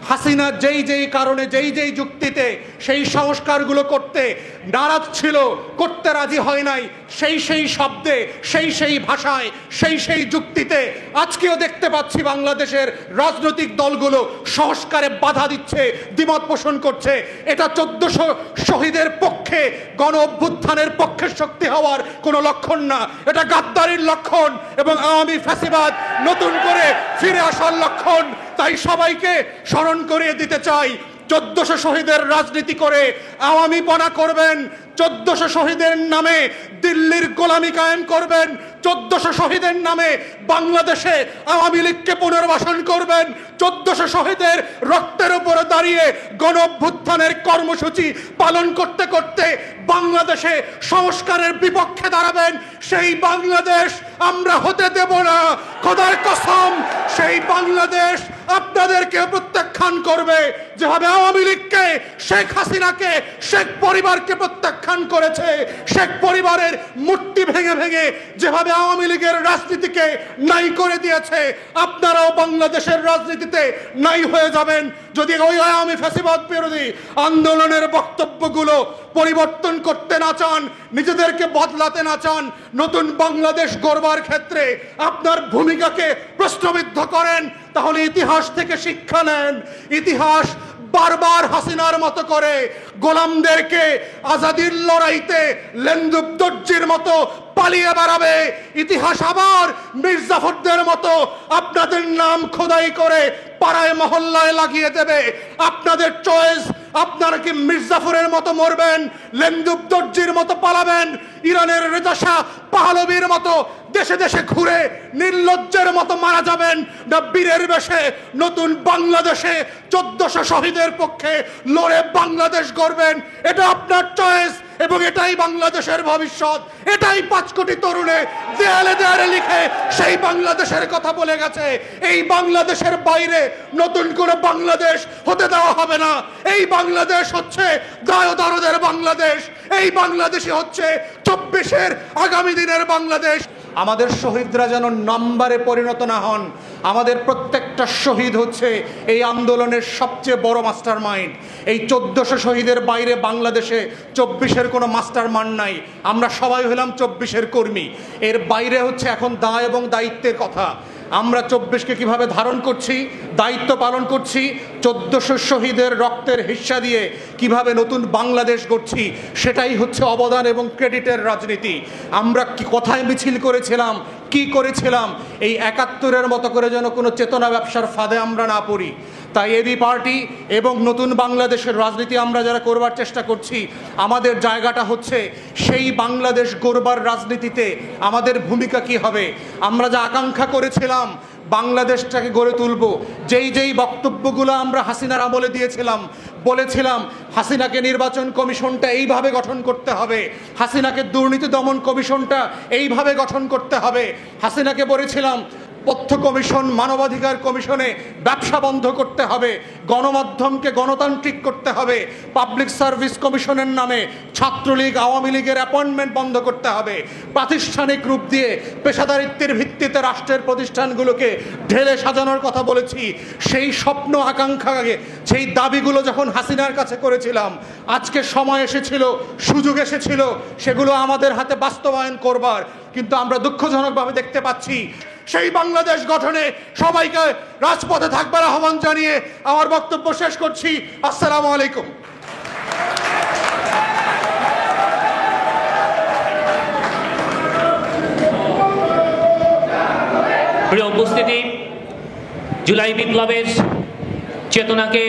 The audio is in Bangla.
হাসিনা যেই যেই কারণে যেই যেই যুক্তিতে সেই সংস্কারগুলো করতে নারাজ ছিল, করতে রাজি হয় নাই, সেই সেই শব্দে সেই সেই ভাষায় সেই সেই যুক্তিতে আজকেও দেখতে পাচ্ছি বাংলাদেশের রাজনৈতিক দলগুলো সংস্কারে বাধা দিচ্ছে, দ্বিমত পোষণ করছে। এটা 1400 শহীদের পক্ষে, গণ অভ্যুত্থানের পক্ষে শক্তি হওয়ার কোনো লক্ষণ না, এটা গাদ্দারির লক্ষণ এবং আওয়ামী ফ্যাসিবাদ নতুন করে ফিরে আসার লক্ষণ। তাই সবাইকে স্মরণ করিয়ে দিতে চাই, 1400 শহীদের রাজনীতি করে আওয়ামীপনা করবেন, 1400 শহীদের নামে দিল্লির গোলামি কায়েম করবেন, 1400 শহীদের নামে বাংলাদেশে আওয়ামী লীগকে পুনর্বাসন করবেন, 1400 শহীদের রক্তের উপরে দাঁড়িয়ে গণ অভ্যুত্থানের কর্মসূচি পালন করতে করতে বাংলাদেশে সংস্কারের বিপক্ষে দাঁড়াবেন। সেই বাংলাদেশ আমরা হতে দেব না, খোদার কসম। সেই বাংলাদেশ আপনাদেরকে প্রত্যাখ্যান করবে, যেভাবে আওয়ামী লীগকে, শেখ হাসিনাকে, শেখ পরিবারকে প্রত্যাখ্যান করেছে, শেখ পরিবারের মূর্তি ভেঙে ভেঙে যেভাবে আওয়ামী লীগের রাজনীতিকে নাই করে দিয়েছে, আপনারাও বাংলাদেশের রাজনীতিতে নাই হয়ে যাবেন যদি ওই আওয়ামী ফ্যাসিবাদ বিরোধী আন্দোলনের বক্তব্যগুলো পরিবর্তন করতে না চান, নিজেদেরকে বদলাতে না চান, নতুন বাংলাদেশ গড়বার ক্ষেত্রে আপনার ভূমিকাকে প্রশ্নবিদ্ধ করেন। তাহলে ইতিহাস থেকে শিক্ষা নেন। ইতিহাস বারবার হাসিনার মতো করে গোলামদেরকে আজাদির লড়াইতে লেন্দুব দর্জির মতো পালিয়ে বেড়াবে। ইতিহাস আবার মির্জাফরদের মতো আপনাদের নাম খোদাই করে পাড়ায় মহল্লায় লাগিয়ে দেবে। আপনাদের চয়েস, আপনারা কি মির্জাফরের মতো মরবেন, লেন্দুব দর্জির মতো পালাবেন, ইরানের রেজা শাহ পাহলবীর মতো দেশে দেশে ঘুরে নির্লজ্জের মতো মারা যাবেন, না বীরের বেশে নতুন বাংলাদেশে 1400 শহীদের পক্ষে লড়ে বাংলাদেশ গড়বেন। এটা আপনার চয়েস এবং এটাই বাংলাদেশের ভবিষ্যৎ। এটাই 5 কোটি তরুণে দেয়ালে দেয়ালে লিখে সেই বাংলাদেশের কথা বলে গেছে। এই বাংলাদেশের বাইরে নতুন করে বাংলাদেশ হতে দেওয়া হবে না। এই বাংলাদেশ হচ্ছে দায়দারদের বাংলাদেশ। এই বাংলাদেশই হচ্ছে 24-এর আগামী দিনের বাংলাদেশ। আমাদের শহীদরা যেন নাম্বারে পরিণত না হন। আমাদের প্রত্যেকটা শহীদ হচ্ছে এই আন্দোলনের সবচেয়ে বড় মাস্টার মাইন্ড। এই 1400 শহীদের বাইরে বাংলাদেশে 24-এর কোনো মাস্টার মাইন্ড নাই। আমরা সবাই হলাম 24-এর কর্মী। এর বাইরে হচ্ছে এখন দায় এবং দায়িত্বের কথা। আমরা 24-কে কিভাবে ধারণ করছি, দায়িত্ব পালন করছি, 1400 শহীদের রক্তের হিস্সা দিয়ে কিভাবে নতুন বাংলাদেশ গড়ছি, সেটাই হচ্ছে অবদান এবং ক্রেডিটের রাজনীতি। আমরা কি কোথায় মিছিল করেছিলাম, কি করেছিলাম, এই 71-এর মতো করে যেন কোনো চেতনা ব্যবসার ফাঁদে আমরা না পড়ি। তাই এবি পার্টি এবং নতুন বাংলাদেশের রাজনীতি আমরা যারা করবার চেষ্টা করছি, আমাদের জায়গাটা হচ্ছে সেই বাংলাদেশ গড়বার রাজনীতিতে আমাদের ভূমিকা কি হবে। আমরা যা আকাঙ্ক্ষা করেছিলাম বাংলাদেশটাকে গড়ে তুলব, যেই যেই বক্তব্যগুলো আমরা হাসিনার আমলে দিয়েছিলাম, বলেছিলাম হাসিনাকে নির্বাচন কমিশনটা এইভাবে গঠন করতে হবে, হাসিনাকে দুর্নীতি দমন কমিশনটা এইভাবে গঠন করতে হবে, হাসিনাকে বলেছিলাম তথ্য কমিশন, মানবাধিকার কমিশনে ব্যবসা বন্ধ করতে হবে, গণমাধ্যমকে গণতান্ত্রিক করতে হবে, পাবলিক সার্ভিস কমিশনের নামে ছাত্রলীগ আওয়ামী লীগের অ্যাপয়েন্টমেন্ট বন্ধ করতে হবে, প্রাতিষ্ঠানিক রূপ দিয়ে পেশাদারিত্বের ভিত্তিতে রাষ্ট্রের প্রতিষ্ঠানগুলোকে ঢেলে সাজানোর কথা বলেছি। সেই স্বপ্ন আকাঙ্ক্ষাকে, সেই দাবিগুলো যখন হাসিনার কাছে করেছিলাম, আজকে সময় এসেছিল, সুযোগ এসেছিল সেগুলো আমাদের হাতে বাস্তবায়ন করবার। কিন্তু আমরা দুঃখজনকভাবে দেখতে পাচ্ছি সেই বাংলাদেশ গঠনে সবাইকে রাজপথে থাকবার আহ্বান জানিয়ে আমার বক্তব্য শেষ করছি। আসসালামু আলাইকুম। প্রিয় উপস্থিতি, জুলাই বিপ্লবের চেতনাকে